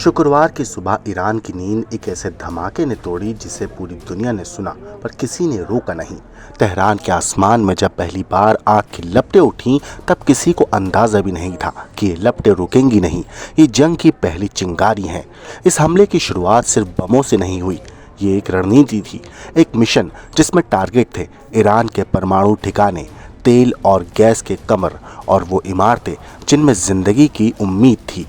शुक्रवार की सुबह ईरान की नींद एक ऐसे धमाके ने तोड़ी जिसे पूरी दुनिया ने सुना पर किसी ने रोका नहीं। तेहरान के आसमान में जब पहली बार आग की लपटें उठीं तब किसी को अंदाजा भी नहीं था कि ये लपटें रुकेंगी नहीं। ये जंग की पहली चिंगारी है। इस हमले की शुरुआत सिर्फ बमों से नहीं हुई, ये एक रणनीति थी, एक मिशन जिसमें टारगेट थे ईरान के परमाणु ठिकाने, तेल और गैस के कमर और वो इमारतें जिनमें जिंदगी की उम्मीद थी।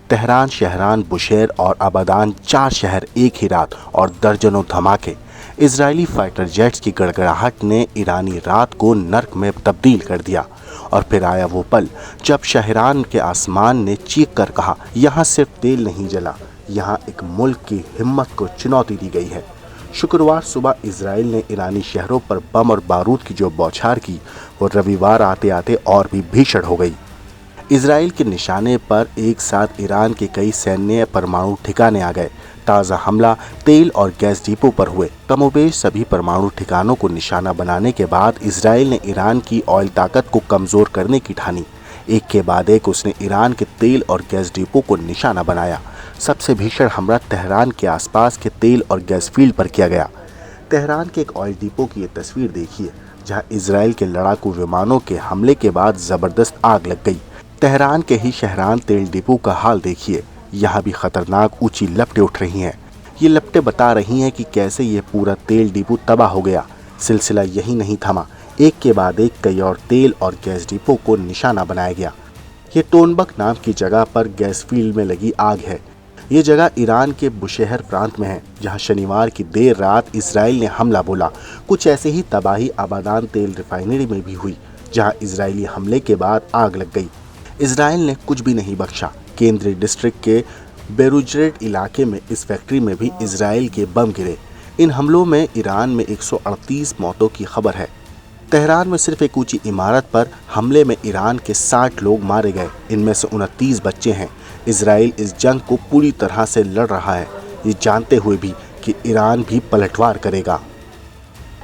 तेहरान, शहरान, बुशेर और अबादान, 4 शहर एक ही रात और दर्जनों धमाके। इजरायली फाइटर जेट्स की गड़गड़ाहट ने ईरानी रात को नर्क में तब्दील कर दिया। और फिर आया वो पल जब शहरान के आसमान ने चीख कर कहा, यहाँ सिर्फ तेल नहीं जला, यहाँ एक मुल्क की हिम्मत को चुनौती दी गई है। शुक्रवार सुबह इजराइल ने ईरानी शहरों पर बम और बारूद की जो बौछार की वो रविवार आते आते और भी भीषण हो गई। इजराइल के निशाने पर एक साथ ईरान के कई सैन्य परमाणु ठिकाने आ गए। ताज़ा हमला तेल और गैस डिपो पर हुए। कमोबेश सभी परमाणु ठिकानों को निशाना बनाने के बाद इजराइल ने ईरान की ऑयल ताकत को कमज़ोर करने की ठानी। एक के बाद एक उसने ईरान के तेल और गैस डिपो को निशाना बनाया। सबसे भीषण हमला तेहरान के आसपास के तेल और गैस फील्ड पर किया गया। तेहरान के एक ऑयल डिपो की ये तस्वीर देखिए, जहाँ इजराइल के लड़ाकू विमानों के हमले के बाद ज़बरदस्त आग लग गई। तेहरान के ही शहरान तेल डिपो का हाल देखिए, यहाँ भी खतरनाक ऊंची लपटें उठ रही हैं। ये लपटें बता रही हैं कि कैसे ये पूरा तेल डिपो तबाह हो गया। सिलसिला यही नहीं थमा, एक के बाद एक कई और तेल और गैस डिपो को निशाना बनाया गया। ये टोनबक नाम की जगह पर गैस फील्ड में लगी आग है। ये जगह ईरान के बुशेहर प्रांत में है, जहाँ शनिवार की देर रात इजराइल ने हमला बोला। कुछ ऐसे ही तबाही अबादान तेल रिफाइनरी में भी हुई, जहाँ इजरायली हमले के बाद आग लग गई। इजराइल ने कुछ भी नहीं बख्शा। केंद्रीय डिस्ट्रिक्ट के बेरूजरेट इलाके में इस फैक्ट्री में भी इजराइल के बम गिरे। इन हमलों में ईरान में 138 मौतों की खबर है। तेहरान में सिर्फ एक ऊंची इमारत पर हमले में ईरान के 60 लोग मारे गए, इनमें से 29 बच्चे हैं। इजराइल इस जंग को पूरी तरह से लड़ रहा है, ये जानते हुए भी कि ईरान भी पलटवार करेगा।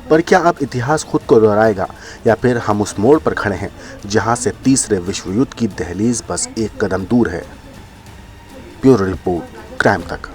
पर क्या अब इतिहास खुद को दोहराएगा या फिर हम उस मोड़ पर खड़े हैं जहां से तीसरे विश्व युद्ध की दहलीज बस एक कदम दूर है। ब्यूरो रिपोर्ट, क्राइम तक।